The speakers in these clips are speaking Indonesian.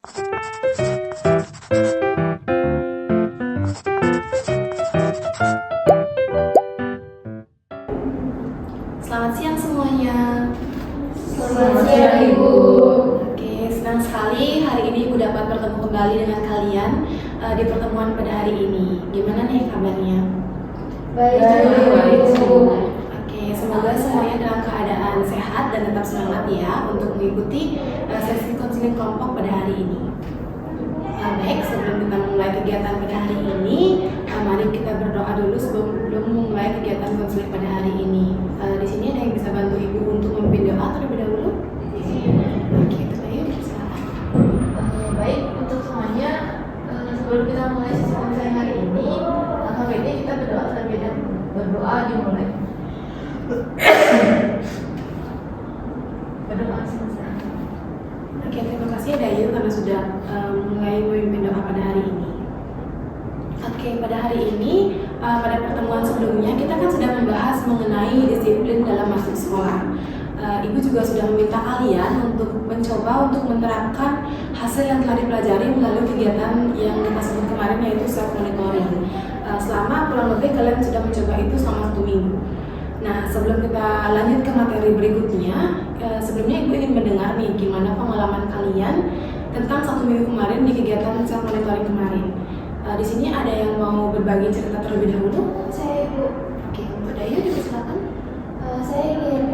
Selamat siang semuanya. Selamat siang Ibu. Oke, senang sekali hari ini Ibu dapat bertemu kembali dengan kalian di pertemuan pada hari ini. Gimana nih kabarnya? Baik, Ibu. Oke, semoga semuanya dalam keadaan sehat dan tetap semangat ya untuk mengikuti sesi konseling kelompok pada hari ini. Baik, sebelum kita memulai kegiatan pada hari ini, mari kita berdoa dulu sebelum memulai kegiatan konseling pada hari ini. Di sini ada yang bisa bantu Ibu untuk memimpin doa terlebih dahulu? Oke, ayo silakan. Baik, untuk semuanya, sebelum kita mulai sesi konseling hari ini, langkah baiknya kita berdoa terlebih dahulu. Berdoa dimulai. Berdoa selesai. Oke, terima kasih Dayu karena sudah mulai memimpin doa pada hari ini. Oke, pada hari ini, pada pertemuan sebelumnya kita kan sudah membahas mengenai disiplin dalam masuk sekolah. Ibu juga sudah meminta kalian untuk mencoba untuk menerapkan hasil yang telah dipelajari melalui kegiatan yang kita sebut kemarin yaitu self monitoring. Selama kurang lebih kalian sudah mencoba itu selama 1 minggu. Nah, sebelum kita lanjut ke materi berikutnya, sebelumnya Ibu ingin mendengar nih gimana pengalaman kalian tentang 1 minggu kemarin di kegiatan self monitoring kemarin. Di sini ada yang mau berbagi cerita terlebih dahulu? Saya Ibu. Oke, untuk Dayu dipersilakan. Saya ingin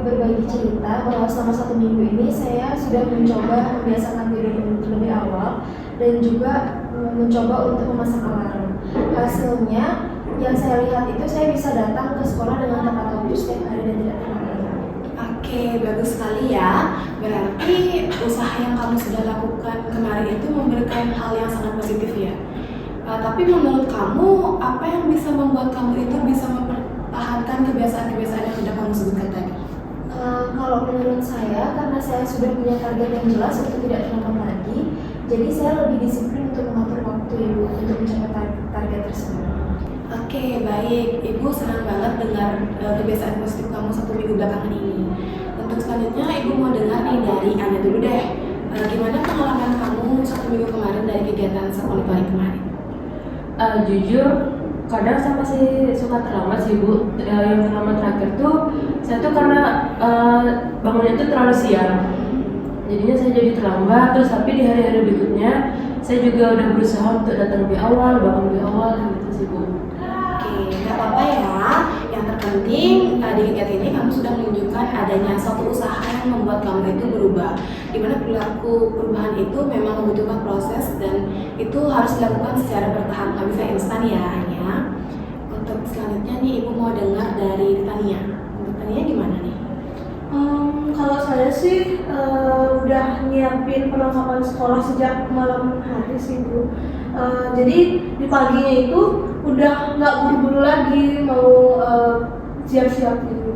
berbagi cerita bahwa selama 1 minggu ini saya sudah mencoba membiasakan diri lebih awal dan juga mencoba untuk memasang alarm. Hasilnya yang saya lihat itu saya bisa datang ke sekolah dengan tepat waktu setiap hari dan tidak terlambat. Oke, bagus sekali ya. Berarti usaha yang kamu sudah lakukan kemarin itu memberikan hal yang sangat positif ya. Tapi menurut kamu, apa yang bisa membuat kamu itu bisa mempertahankan kebiasaan-kebiasaan yang sudah kamu sebutkan tadi? Kalau menurut saya, karena saya sudah punya target yang jelas untuk tidak terlambat lagi, jadi saya lebih disiplin untuk mengatur waktu Ibu untuk mencapai target tersebut. Oke, baik. Ibu senang banget dengar kebiasaan positif kamu 1 minggu belakangan ini. Untuk selanjutnya, Ibu mau dengar nih dari Anda dulu deh. Gimana pengalaman kamu 1 minggu kemarin dari kegiatan self monitoring kemarin? Jujur, kadang saya masih suka terlambat sih Bu. Yang terlambat terakhir tuh, saya tuh karena bangunnya tuh terlalu siang. Jadinya saya jadi terlambat. Terus tapi di hari-hari berikutnya, saya juga udah berusaha untuk datang lebih awal, bangun lebih awal gitu sih Bu. Oke, nggak apa-apa ya. Yang terpenting di kegiatan ini kamu sudah menunjukkan adanya suatu usaha yang membuat kamu itu berubah. Dimana perilaku perubahan itu memang membutuhkan proses dan itu harus dilakukan secara bertahap, nggak bisa instan ya hanya. Untuk selanjutnya nih Ibu mau dengar dari Tania. Untuk Tania gimana nih? Kalau saya sih udah nyiapin perlengkapan sekolah sejak malam hari sih Bu. Jadi di paginya itu udah nggak buru-buru lagi mau siap-siap gitu.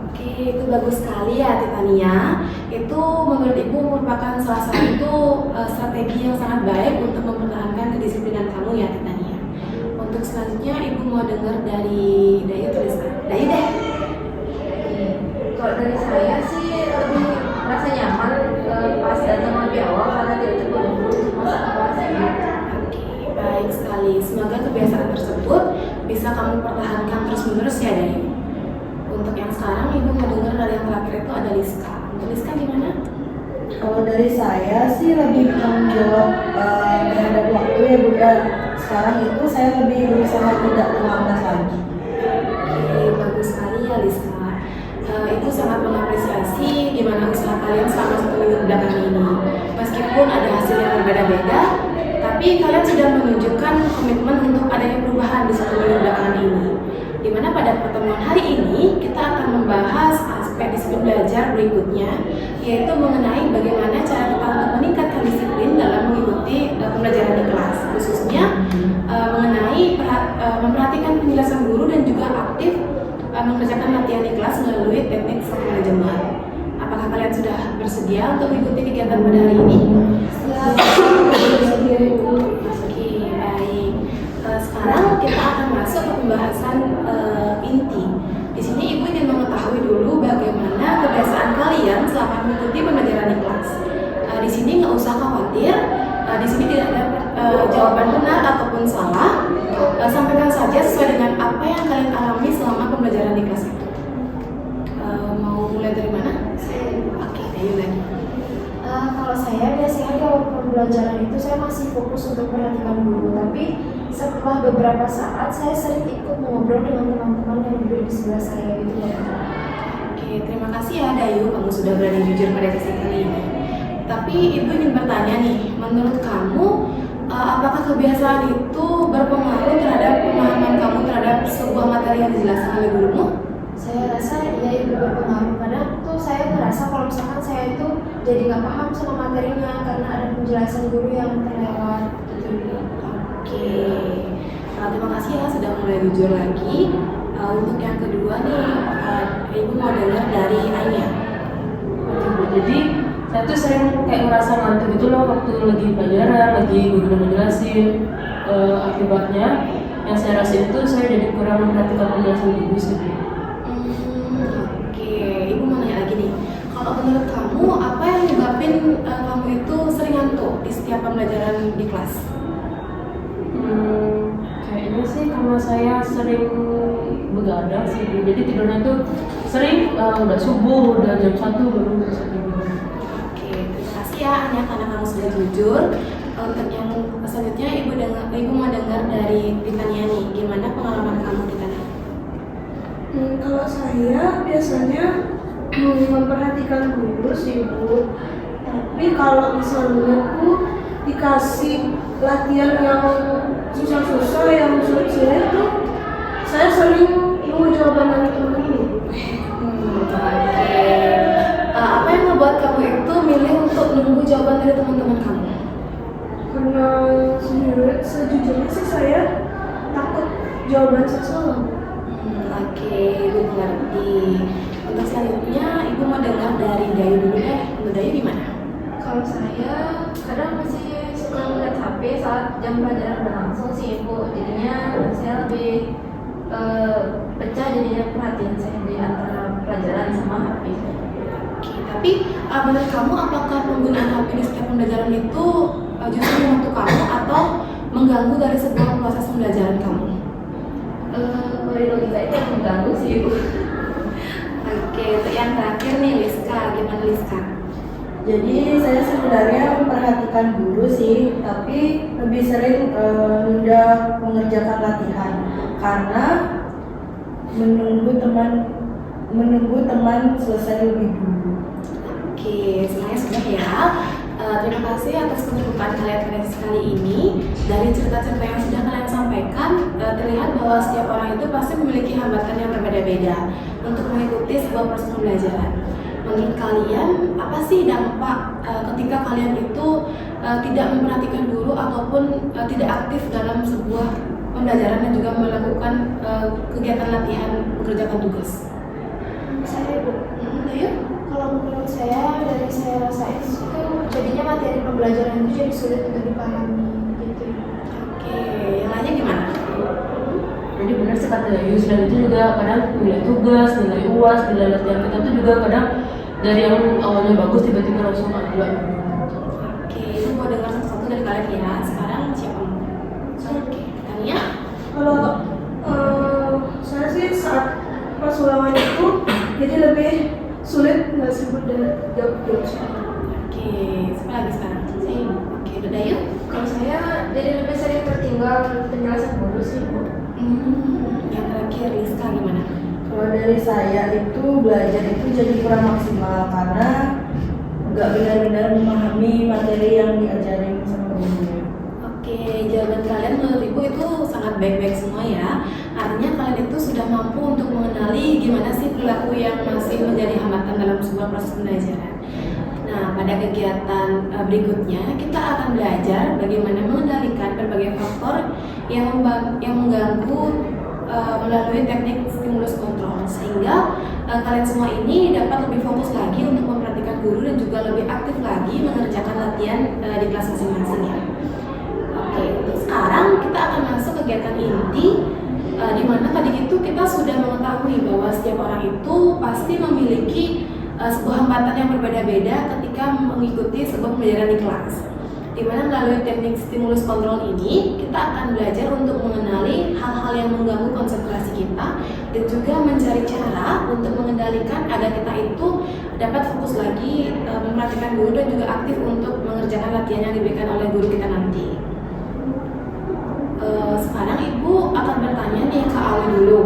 Oke, itu bagus sekali ya Titania. Itu menurut Ibu merupakan salah satu strategi yang sangat baik untuk mempertahankan kedisiplinan kamu ya Titania. Untuk selanjutnya Ibu mau dengar dari Dayu atau Rizka? Dayu deh. Kalau dari saya sih lebih merasa nyaman pas datang lebih awal karena tidak terburu-buru untuk masak kelas. Oke, baik sekali. Semoga kebiasaan tersebut bisa kamu pertahankan terus-menerus ya Dayu. Untuk yang sekarang Ibu mau dengar dari yang terakhir itu ada Rizka. Untuk Rizka gimana? Kalau dari saya sih lebih bertanggung jawab terhadap waktu ya Bu. Sekarang itu saya lebih berusaha tidak terlambat lagi. Oke, bagus sekali ya Rizka. Ibu sangat mengapresiasi gimana usaha kalian selama 1 minggu belakangan ini. Meskipun ada hasil yang berbeda-beda, tapi kalian sudah menunjukkan komitmen untuk adanya perubahan di 1 minggu belakangan ini. Dimana pada pertemuan hari ini kita akan membahas aspek disiplin belajar berikutnya, yaitu mengenai bagaimana cara kita untuk meningkatkan disiplin dalam mengikuti pembelajaran di kelas, khususnya mengenai memperhatikan penjelasan guru dan juga aktif mengerjakan latihan di kelas melalui teknik self management. Apakah kalian sudah bersedia untuk mengikuti kegiatan pada hari ini? Oke, baik. Sekarang kita akan masuk ke pembahasan inti. Di sini Ibu ingin mengetahui dulu bagaimana kebiasaan kalian selama mengikuti pembelajaran di kelas. Di sini nggak usah khawatir apapun salah, sampaikan saja sesuai dengan apa yang kalian alami selama pembelajaran di kelas itu. Mau mulai dari mana? Oke, Dayu lagi. Kalau saya biasanya kalau pembelajaran itu saya masih fokus untuk perhatikan guru, tapi setelah beberapa saat saya sering ikut mengobrol dengan teman-teman yang duduk di sebelah saya gitu ya. Oke, terima kasih ya Dayu, kamu sudah berani jujur pada sesi kali ini. Tapi Ibu ingin bertanya nih, menurut kamu apakah kebiasaan itu berpengaruh terhadap pemahaman kamu terhadap sebuah materi yang dijelaskan oleh gurumu? Saya rasa ya itu berpengaruh. Kadang tuh saya ngerasa kalau misalkan saya itu jadi nggak paham sama materinya karena ada penjelasan guru yang terlewat gitu. Oke, terima kasih ya sudah mulai jujur lagi. Untuk yang kedua nih, Ibu mau dengar dari Anya. Jadi saya tuh sering kayak ngerasa ngantuk gitu loh waktu lagi pelajaran, lagi guru ngejelasin. Akibatnya yang saya rasain itu saya jadi kurang memperhatikan penjelasan guru sih. Oke, Ibu mau nanya lagi nih. Kalau menurut kamu, apa yang menyebabkan kamu itu sering ngantuk di setiap pembelajaran di kelas? Kayaknya sih karena saya sering begadang sih, jadi tidurnya tuh sering udah subuh, udah jam 1 baru bisa tidur. Oke, terima kasih ya Anya karena kamu sudah jujur. Untuk yang selanjutnya Ibu mau dengar dari Titania nih, gimana pengalaman kamu Titania? Kalau saya biasanya memperhatikan guru sih Bu, tapi kalau misalnya tuh dikasih latihan yang susah-susah, yang sulit-sulit tuh saya sering nunggu jawaban dari teman-teman. Oke. Apa yang membuat kamu itu milih untuk nunggu jawaban dari teman-teman kamu? Karena sejujurnya sih saya takut jawaban saya salah. Oke, Ibu mengerti. Untuk selanjutnya, Ibu mau dengar dari Dayu dulu deh. Menurut Dayu gimana? Kalau saya kadang masih suka ngeliat HP saat jam pelajaran berlangsung sih Ibu. Jadinya saya lebih pecah jadinya perhatian saya di antara pelajaran sama HP. Oke, tapi menurut kamu apakah penggunaan HP di setiap pembelajaran itu justru membantu kamu atau mengganggu dari sebuah proses pembelajaran kamu? Dari logika itu yang mengganggu sih Ibu. Oke, untuk yang terakhir nih Liska, gimana Liska? Jadi saya sebenarnya memperhatikan guru sih, tapi lebih sering nunda mengerjakan latihan karena menunggu teman selesai lebih dulu. Oke, semuanya sudah ya. Terima kasih atas keterbukaan kalian pada sesi kali ini. Dari cerita-cerita yang sudah kalian sampaikan, terlihat bahwa setiap orang itu pasti memiliki hambatan yang berbeda-beda untuk mengikuti sebuah proses pembelajaran. Menurut kalian, apa sih dampak ketika kalian itu tidak memperhatikan guru ataupun tidak aktif dalam sebuah pembelajaran dan juga melakukan kegiatan latihan mengerjakan tugas? Saya Bu, Ayo. kalau menurut saya dari saya rasain itu jadinya materi pembelajaran itu jadi sulit untuk dipahami gitu. Oke, yang lainnya gimana? Jadi benar sih kata Dayu, selain itu juga kadang nilai tugas, nilai UAS, nilai latihan kita tuh juga kadang dari yang awalnya bagus tiba-tiba langsung ada. Oke, itu mau dengar sesuatu dari kalian ya. Sekarang siapa mau? Oke, Tania. Kalau saya sih saat pas ulangan itu jadi lebih sulit nggak sih Bu dan jawab soal. Oke, siapa lagi sekarang? Saya. Oke, udah Dayu. Kalau saya jadi lebih sering tertinggal penjelasan guru sih Bu. Yang terakhir Rizka gimana? Kalau dari saya itu belajar itu jadi kurang maksimal karena nggak benar-benar memahami materi yang diajarin sama gurunya. Oke, jawaban kalian menurut Ibu itu sangat baik-baik semua ya. Artinya kalian itu sudah mampu untuk mengenali gimana sih perilaku yang masih menjadi hambatan dalam sebuah proses pembelajaran. Nah, pada kegiatan berikutnya kita akan belajar bagaimana mengendalikan berbagai faktor yang mengganggu melalui teknik stimulus kontrol sehingga kalian semua ini dapat lebih fokus lagi untuk memperhatikan guru dan juga lebih aktif lagi mengerjakan latihan di kelas masing-masing ya. Oke, untuk sekarang kita akan masuk kegiatan inti di mana tadi itu kita sudah mengetahui bahwa setiap orang itu pasti memiliki sebuah hambatan yang berbeda-beda ketika mengikuti sebuah pembelajaran di kelas. di mana melalui teknik stimulus kontrol ini kita akan belajar untuk mengenali hal-hal yang mengganggu konsentrasi kita dan juga mencari cara untuk mengendalikan agar kita itu dapat fokus lagi memperhatikan guru dan juga aktif untuk mengerjakan latihan yang diberikan oleh guru kita nanti. Sekarang Ibu akan bertanya nih ke Awi dulu.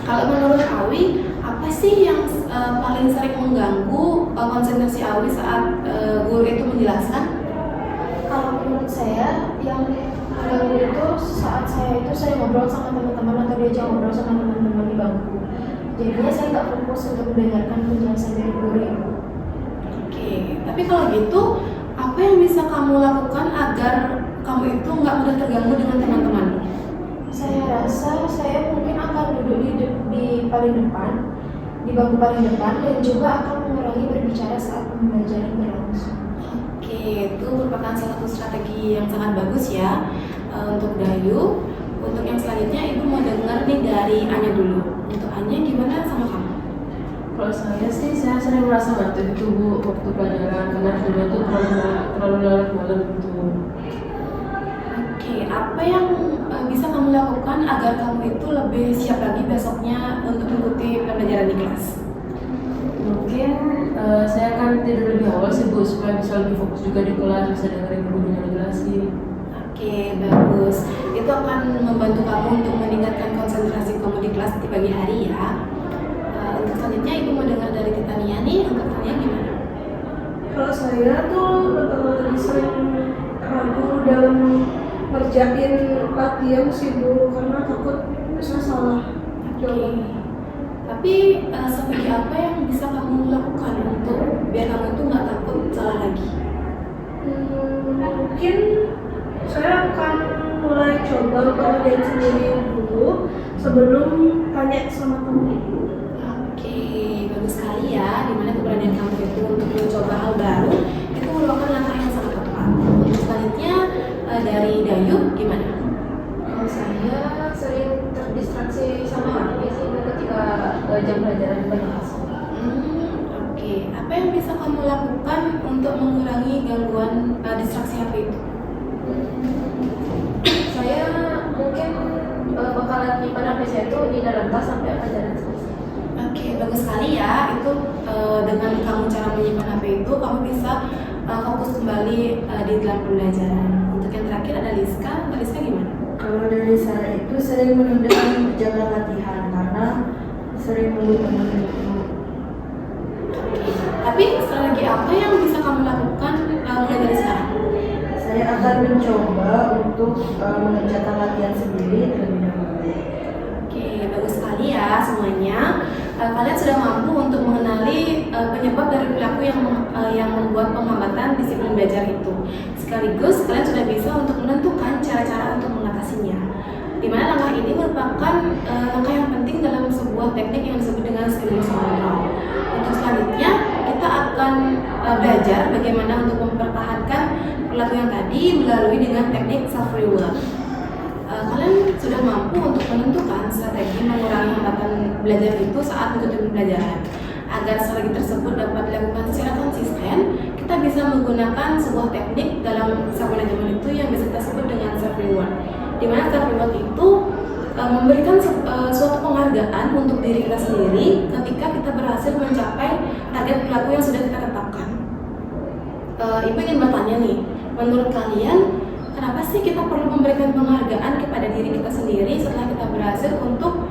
Kalau menurut Awi, apa sih yang paling sering mengganggu konsentrasi Awi saat guru itu menjelaskan? Kalau menurut saya yang mengganggu itu saat saya itu sering ngobrol sama teman-teman atau diajak ngobrol sama teman-teman di bangku. Jadinya saya nggak fokus untuk mendengarkan penjelasan dari guru itu. Oke, tapi kalau gitu apa yang bisa kamu lakukan agar kamu itu nggak mudah terganggu dengan teman-teman? Saya rasa saya mungkin akan duduk di paling depan, di bangku paling depan, dan juga akan mengurangi berbicara saat pembelajaran berlangsung. Oke, itu merupakan salah satu strategi yang sangat bagus ya untuk Dayu. Untuk yang selanjutnya, Ibu mau dengar nih dari Anya dulu. Untuk Anya, gimana sama kamu? Kalau saya sih, saya sering merasa ngantuk itu Bu waktu pelajaran karena dulu itu terlalu larut malam gitu. Oke, apa yang bisa kamu lakukan agar kamu itu lebih siap lagi besoknya untuk mengikuti pembelajaran di kelas? Mungkin saya akan tidur lebih awal sih Bu supaya bisa lebih fokus juga di kelas, bisa dengerin gurunya ngejelasin. Oke, bagus. Itu akan membantu kamu untuk meningkatkan konsentrasi kamu di kelas di pagi hari ya. Untuk selanjutnya Ibu mau dengar dari Titania nih, untuk Tania gimana? Kalau saya tuh lebih sering ragu dalam ngerjain latihan sih Bu, karena takut bisa salah jawab. Tapi strategi apa yang bisa kamu lakukan untuk biar kamu itu nggak takut salah lagi? Mungkin saya akan mulai coba ngerjain sendiri dulu sebelum tanya sama teman. Oke, bagus sekali ya. Dimana keberanian kamu itu untuk mencoba hal baru itu merupakan langkah yang sangat tepat. Untuk selanjutnya dari Dayu gimana? Kalau saya sering terdistraksi sama HP sih ketika jam pelajaran berlangsung. Oke, apa yang bisa kamu lakukan untuk mengurangi gangguan distraksi HP itu? Saya mungkin bakalan nyimpan HP saya itu di dalam tas sampai pelajaran selesai. Oke, bagus sekali ya. Itu dengan kamu cara menyimpan HP itu, kamu bisa fokus kembali di dalam pembelajaran. Untuk yang terakhir ada Liska. Liska gimana? Kalau dari saya itu sering menunda jadwal latihan karena sering menunggu teman itu. Tapi strategi apa yang bisa kamu lakukan mulai dari sekarang? Saya akan mencoba untuk mengerjakan latihan sendiri terlebih dahulu. Oke, bagus sekali ya semuanya. Kalian sudah mampu untuk mengenali penyebab dari perilaku yang membuat penghambatan disiplin belajar itu. Sekaligus kalian sudah bisa untuk menentukan cara-cara untuk mengatasinya. Di mana langkah ini merupakan langkah yang penting dalam sebuah teknik yang disebut dengan stimulus kontrol. Untuk selanjutnya kita akan belajar bagaimana untuk mempertahankan perilaku yang tadi melalui dengan teknik self reward. Kalian sudah mampu untuk menentukan strategi mengurangi hambatan belajar itu saat mengikuti pembelajaran. Agar strategi tersebut dapat dilakukan secara konsisten, kita bisa menggunakan sebuah teknik dalam self management itu yang bisa kita sebut dengan self reward. Di mana self reward itu memberikan suatu penghargaan untuk diri kita sendiri ketika kita berhasil mencapai target perilaku yang sudah kita tetapkan. Ibu ingin bertanya nih, menurut kalian kenapa sih kita perlu memberikan penghargaan kepada diri kita sendiri setelah kita berhasil untuk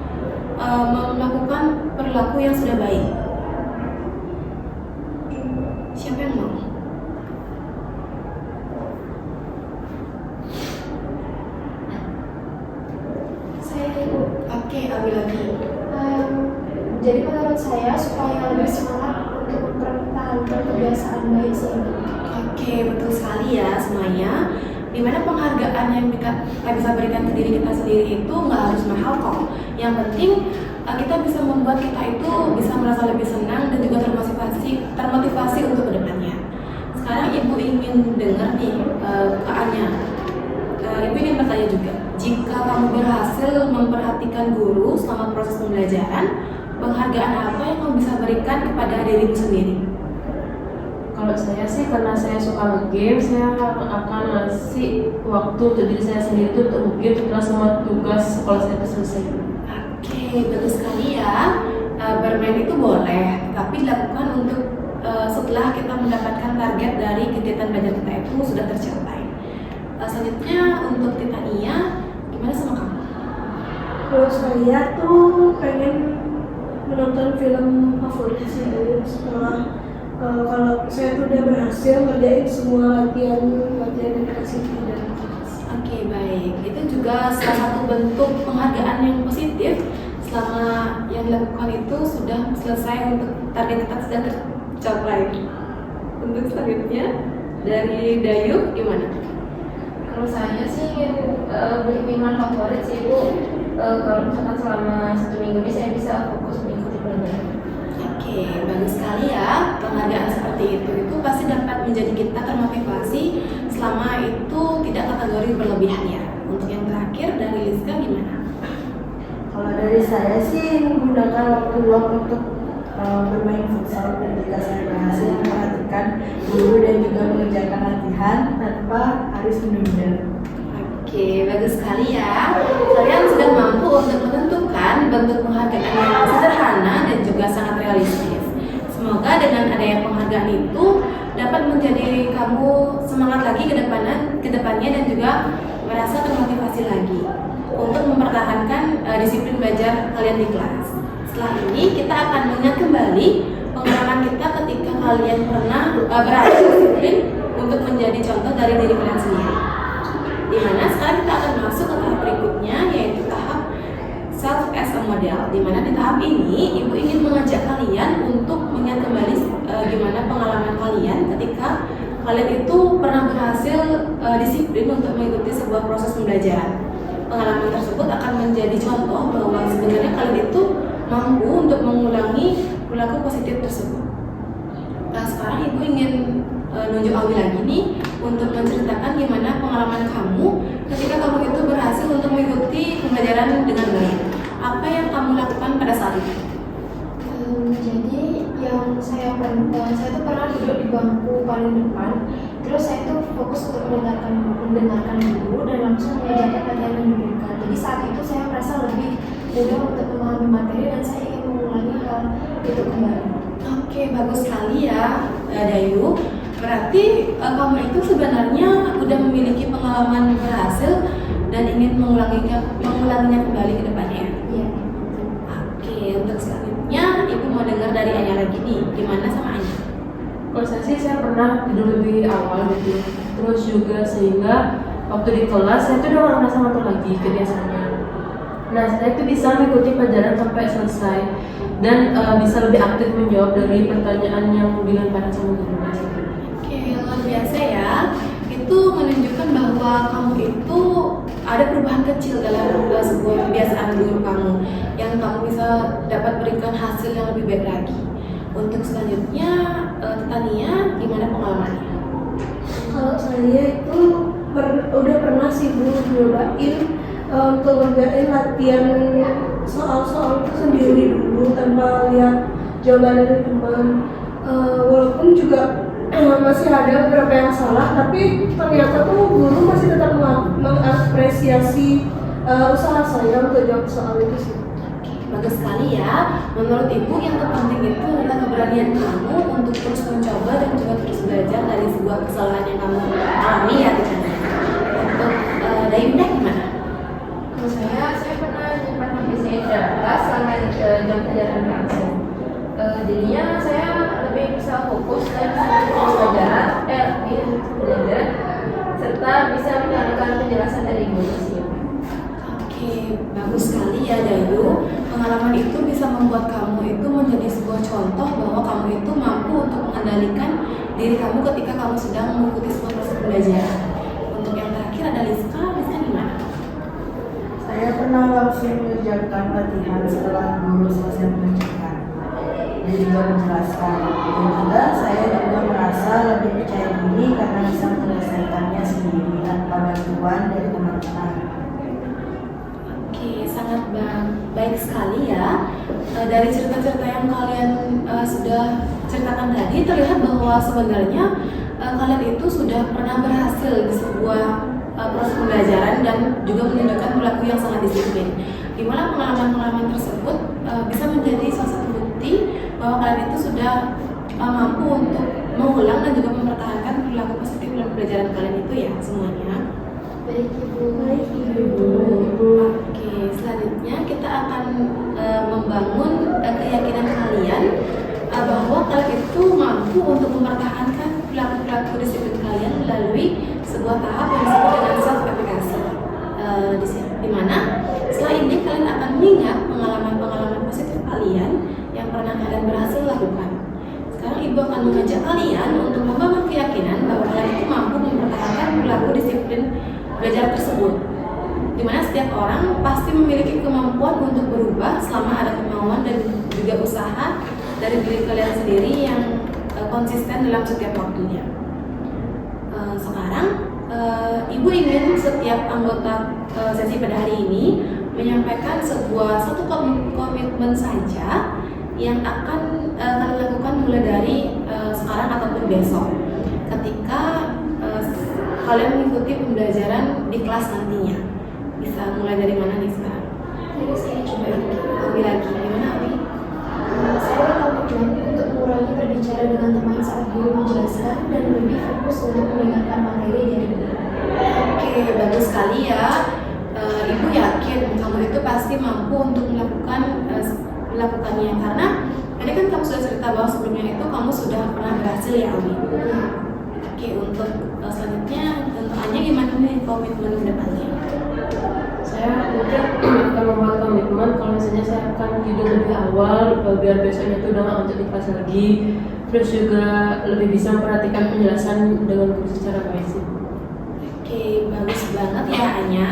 melakukan perilaku yang sudah baik? Siapa yang mau? Saya Ibu. Oke, Abi lagi. Jadi menurut saya supaya lebih semangat untuk mempertahankan kebiasaan baik sih. Oke, betul sekali ya semuanya. Dimana penghargaan yang kita bisa berikan ke diri kita sendiri itu nggak harus mahal kok. Yang penting kita bisa membuat kita itu bisa merasa lebih senang dan juga termotivasi untuk kedepannya. Sekarang Ibu ingin dengar nih ke Anya. Ibu ingin bertanya juga, jika kamu berhasil memperhatikan guru selama proses pembelajaran, penghargaan apa yang kamu bisa berikan kepada dirimu sendiri? Kalau Kalau saya sih karena saya suka game, saya akan ngasih waktu untuk diri saya sendiri tuh untuk game setelah semua tugas sekolah saya itu selesai. Oke, bagus sekali ya. Bermain itu boleh, tapi dilakukan untuk setelah kita mendapatkan target dari kegiatan belajar kita itu sudah tercapai. Selanjutnya untuk Titania, gimana sama kamu? Kalau saya tuh pengen menonton film favorit sih setelah kalau saya tuh udah berhasil ngerjain semua latihan yang dikasih dan Oke, baik. Itu juga salah satu bentuk penghargaan yang positif selama yang dilakukan itu sudah selesai untuk target kita sudah tercapai. Untuk selanjutnya dari Dayu gimana? Kalau saya sih minuman favorit sih Bu. Kalau misalkan selama 1 minggu ini saya bisa fokus mengikuti pelajaran. Oke, bagus sekali ya. Penghargaan seperti itu pasti dapat menjadi kita termotivasi selama itu tidak kategori berlebihan ya. Untuk yang terakhir dari Rizka gimana? Kalau dari saya sih menggunakan waktu luang untuk bermain futsal dan jika saya berhasil memperhatikan guru dan juga mengerjakan latihan tanpa harus menunda. Oke, bagus sekali ya. Kalian sudah mampu untuk menentukan bentuk penghargaan yang sederhana dan juga sangat realistis. Semoga dengan adanya penghargaan itu dapat menjadi kamu semangat lagi ke depannya dan juga merasa termotivasi lagi untuk mempertahankan disiplin belajar kalian di kelas. Setelah ini kita akan mengingat kembali pengalaman kita ketika kalian pernah berhasil disiplin untuk menjadi contoh dari diri kalian sendiri. Dimana sekarang kita akan masuk ke tahap berikutnya, yaitu tahap self as a model. Dimana di tahap ini ibu ingin mengajak kalian untuk mengingat kembali gimana pengalaman kalian ketika kalian itu pernah berhasil disiplin untuk mengikuti sebuah proses pembelajaran. Pengalaman tersebut akan menjadi contoh bahwa sebenarnya kalian itu mampu untuk mengulangi perilaku positif tersebut. Nah, sekarang ibu ingin nunjuk Awi lagi nih untuk menceritakan gimana pengalaman kamu ketika kamu itu berhasil untuk mengikuti pembelajaran dengan baik. Apa yang kamu lakukan pada saat itu? Jadi yang saya tuh pernah duduk di bangku paling depan, terus saya tuh fokus untuk mendengarkan guru dan langsung mengerjakan materi yang diberikan. Jadi saat itu saya merasa lebih mudah untuk memahami materi dan saya ingin mengulangi hal itu kembali. Oke, bagus sekali ya Dayu. Berarti kamu itu sebenarnya udah memiliki pengalaman berhasil dan ingin mengulanginya kembali ke depannya. Iya. Oke, untuk selanjutnya ibu mau dengar dari Anya lagi nih, gimana sama Anya? Kalau saya sih saya pernah tidur lebih awal gitu. Terus juga sehingga waktu di kelas saya tuh udah nggak merasa ngantuk lagi kebiasaannya. Nah, saya itu bisa mengikuti pelajaran sampai selesai dan bisa lebih aktif menjawab dari pertanyaan yang dilemparkan sama guru. Oke, luar biasa ya. Itu menunjukkan bahwa kamu itu ada perubahan kecil dalam sebuah kebiasaan guru kamu yang kamu bisa dapat berikan hasil yang lebih baik lagi. Untuk selanjutnya, Titania, gimana pengalamannya? Kalau saya itu udah pernah sih Bu nyobain untuk ngerjain latihan soal-soal itu sendiri dulu tanpa lihat jawaban dari teman. Walaupun juga masih ada beberapa yang salah, tapi ternyata tuh guru masih tetap mengapresiasi usaha saya untuk jawab soal itu sih. Bagus sekali ya. Menurut ibu yang terpenting itu adalah keberanian kamu untuk terus mencoba dan juga terus belajar dari sebuah kesalahan yang kamu alami ya Titania. Untuk Dayunda gimana? Kalau saya pernah nyimpan HP saya di dalam kelas selama jam pelajaran langsung. Jadinya saya lebih bisa fokus dan belajar serta bisa mendengarkan penjelasan dari guru sih. Oke, bagus sekali ya Dayu. Pengalaman itu bisa membuat kamu itu menjadi sebuah contoh bahwa kamu itu mampu untuk mengendalikan diri kamu ketika kamu sedang mengikuti sebuah proses pembelajaran. Untuk yang terakhir ada Rizka gimana? Saya pernah langsung mengerjakan latihan setelah guru selesai mengajarkan dan juga menjelaskan. Dan juga saya juga merasa lebih percaya diri karena bisa menyelesaikannya sendiri tanpa bantuan dari teman-teman. Oke, sangat baik sekali ya. Dari cerita-cerita yang kalian sudah ceritakan tadi terlihat bahwa sebenarnya kalian itu sudah pernah berhasil di sebuah proses pembelajaran dan juga menunjukkan perilaku yang sangat disiplin. Di mana pengalaman-pengalaman tersebut bisa menjadi salah satu bukti bahwa kalian itu sudah mampu untuk mengulang dan juga mempertahankan perilaku positif dalam pembelajaran kalian itu ya semuanya. Baik Ibu. Oke, selanjutnya kita akan membangun keyakinan kalian bahwa kalian itu mampu untuk mempertahankan perilaku disiplin kalian melalui sebuah tahap yang disebut dengan self-efficacy. Di mana setelah ini kalian akan mengingat pengalaman-pengalaman positif kalian yang pernah kalian berhasil lakukan. Sekarang Ibu akan mengajak kalian untuk membangun keyakinan bahwa kalian itu mampu mempertahankan perilaku disiplin belajar tersebut. Di mana setiap orang pasti memiliki kemampuan untuk berubah selama ada kemauan dan juga usaha dari diri kalian sendiri yang konsisten dalam setiap waktunya. Sekarang Ibu ingin setiap anggota sesi pada hari ini menyampaikan satu komitmen saja yang akan kalian lakukan mulai dari sekarang ataupun besok ketika kalian mengikuti pembelajaran di kelas nantinya. Bisa mulai dari mana nih sekarang? Jadi saya coba Abi lagi, gimana Abi? Saya berkomitmen untuk mengurangi berbicara dengan teman saat guru menjelaskan dan lebih fokus untuk mendengarkan materi dari guru. Oke, bagus sekali ya. Ibu yakin kamu itu pasti mampu untuk melakukannya karena tadi kan kamu sudah cerita bahwa sebelumnya itu kamu sudah pernah berhasil ya Abi. Oke, untuk selanjutnya tentunya gimana nih komitmen ke depannya? Saya mungkin akan membuat komitmen kalau misalnya saya akan tidur lebih awal biar besoknya itu udah nggak untuk di kelas lagi, terus juga lebih bisa memperhatikan penjelasan dengan guru secara baik sih. Oke, bagus banget ya Anya.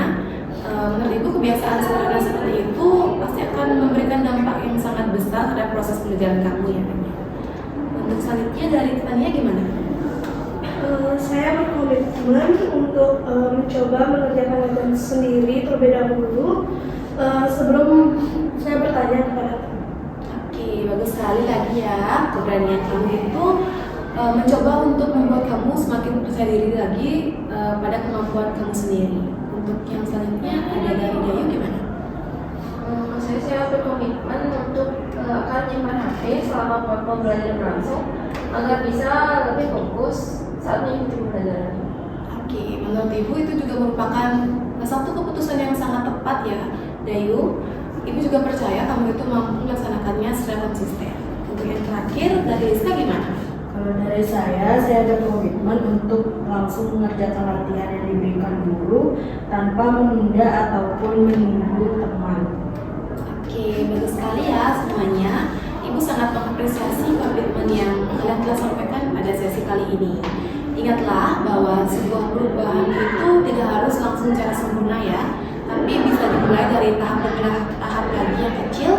Menurut Ibu kebiasaan sederhana seperti itu pasti akan memberikan dampak yang sangat besar terhadap proses pembelajaran kamu ya Anya. Untuk selanjutnya dari Tania gimana? Saya berkomitmen untuk mencoba mengerjakan latihan sendiri terlebih dahulu sebelum saya bertanya kepada kamu. Oke, bagus sekali lagi ya. Keberanian kamu itu mencoba untuk membuat kamu semakin percaya diri lagi pada kemampuan kamu sendiri. Untuk yang selanjutnya ada dari Dayu gimana? Saya berkomitmen untuk akan menyimpan HP selama pembelajaran berlangsung agar bisa lebih fokus saat mengikuti pembelajaran. Oke, menurut Ibu itu juga merupakan satu keputusan yang sangat tepat ya, Dayu. Ibu juga percaya kamu itu mampu melaksanakannya secara konsisten. Untuk yang terakhir dari Rizka gimana? Kalau dari saya ada komitmen untuk langsung mengerjakan latihan yang diberikan guru tanpa menunda ataupun menunggu teman. Oke, bagus sekali ya semuanya. Ibu sangat mengapresiasi komitmen yang kalian telah sampaikan pada sesi kali ini. Ingatlah bahwa sebuah perubahan itu tidak harus langsung secara sempurna ya, tapi bisa dimulai dari tahap lagi yang kecil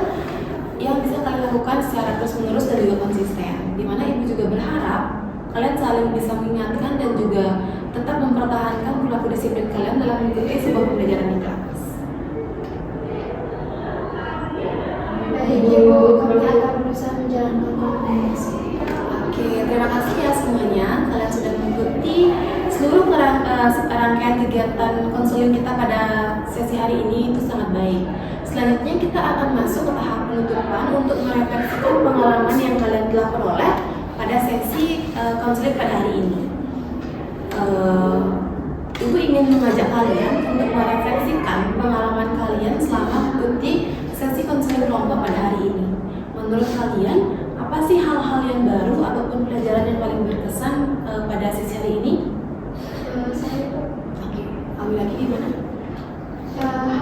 yang bisa kalian lakukan secara terus-menerus dan juga konsisten. Dimana Ibu juga berharap kalian saling bisa mengingatkan dan juga tetap mempertahankan perilaku disiplin kalian dalam mengikuti sebuah pembelajaran di kelas. Baik Ibu, kami akan berusaha menjalankan komunikasi. Oke, terima kasih ya semuanya. Kalian sudah mengikuti seluruh rangkaian kegiatan konseling kita pada sesi hari ini, itu sangat baik. Selanjutnya kita akan masuk ke tahap penutupan untuk merefleksikan pengalaman yang kalian telah peroleh pada sesi konseling pada hari ini. Ibu ingin mengajak kalian untuk merefleksikan pengalaman kalian selama mengikuti sesi konseling kelompok pada hari ini. Menurut kalian, apa sih hal-hal yang baru ataupun pelajaran yang paling berkesan pada sesi hari ini? Saya Oke, ambil lagi gimana?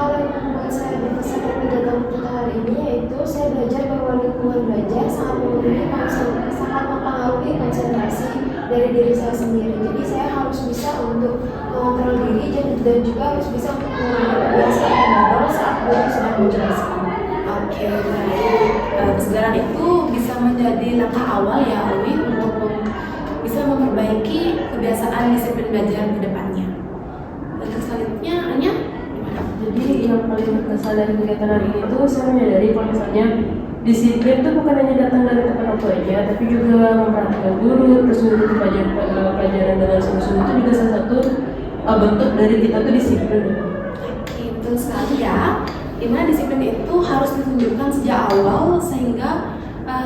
hal yang membuat saya berkesan dan menjaga kita hari ini yaitu saya belajar bahwa lingkungan belajar sangat mempengaruhi konsentrasi dari diri saya sendiri. Jadi saya harus bisa untuk mengontrol diri dan juga harus bisa untuk mengurangi kebiasaan mengobrol saat guru sedang menjelaskan. Oke, baik. Kesadaran itu bisa menjadi langkah awal ya Alwi untuk bisa memperbaiki kebiasaan disiplin belajar ke depannya. Untuk selanjutnya, Anya, gimana? Jadi yang paling berkesan dari kegiatan hari ini tuh saya menyadari kalau misalnya disiplin tuh bukan hanya datang dari teman waktu aja, tapi juga memperhatikan guru, terus mengikuti pelajaran dengan sungguh-sungguh itu juga salah satu bentuk dari kita tuh disiplin. Itu sekali ya, dimana disiplin itu harus ditunjukkan sejak awal sehingga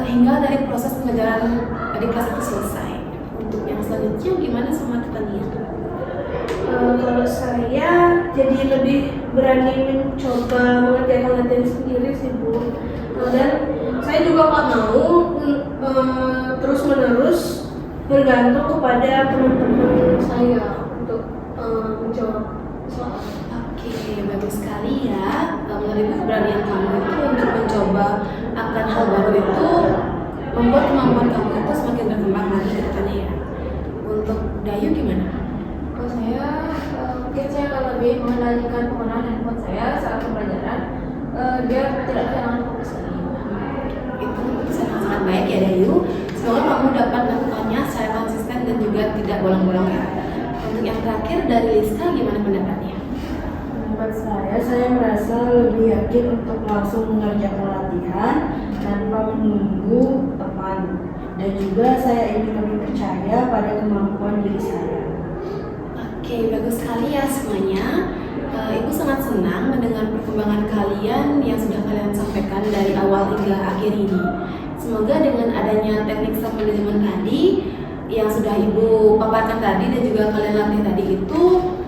hingga dari proses pengajaran di kelas itu selesai. Untuk yang selanjutnya gimana sama Tania? Kalau saya jadi lebih berani mencoba mengerjakan latihan sendiri sih Bu. Dan saya juga nggak mau terus menerus bergantung kepada teman-teman saya untuk menjawab soal. Oke, bagus sekali ya. Menerima keberanian kamu itu untuk mencoba akan hal baru itu membuat kemampuan kamu itu semakin berkembang lagi ke depannya ya. Untuk Dayu gimana? Kalau saya, mungkin saya akan lebih mengendalikan penggunaan handphone saya saat pembelajaran biar tidak kehilangan fokus lagi. Itu keputusan yang sangat baik ya Dayu. Semoga kamu dapat melakukannya secara konsisten dan juga tidak bolong-bolong ya. Untuk yang terakhir dari Lisa gimana pendapatnya? Menurut saya merasa lebih yakin untuk langsung mengerjakan latihan tanpa menunggu teman. Dan juga saya ingin lebih percaya pada kemampuan diri saya. Oke, bagus sekali ya semuanya. Ibu sangat senang mendengar perkembangan kalian yang sudah kalian sampaikan dari awal hingga akhir ini. Semoga dengan adanya teknik self management tadi yang sudah Ibu paparkan tadi dan juga kalian latih tadi itu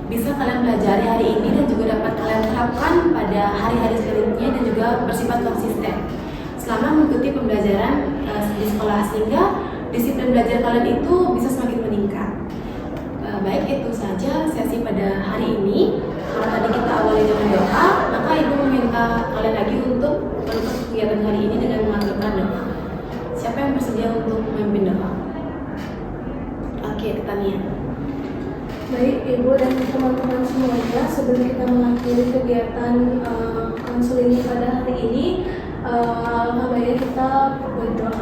bisa kalian pelajari hari ini dan juga dapat kalian terapkan pada hari-hari selanjutnya dan juga bersifat konsisten selama mengikuti pembelajaran di sekolah sehingga disiplin belajar kalian itu bisa semakin meningkat. Baik, itu saja sesi pada hari ini. Karena tadi kita awali dengan doa, maka Ibu meminta kalian lagi untuk menutup kegiatan hari ini dengan mengaturkan doa. Siapa yang bersedia untuk memimpin doa? Oke, Tania. Baik Ibu dan teman-teman semuanya, sebelum kita mengakhiri kegiatan konseling pada hari ini, alangkah baiknya kita berdoa.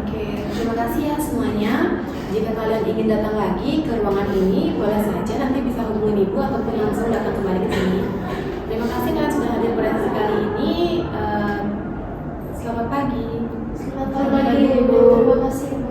Oke, terima kasih ya semuanya. Jika kalian ingin datang lagi ke ruangan ini, boleh saja nanti bisa hubungi Ibu ataupun langsung datang kembali ke sini. Terima kasih kalian sudah hadir pada sesi kali ini. Selamat pagi. Selamat pagi, Ibu. Terima kasih.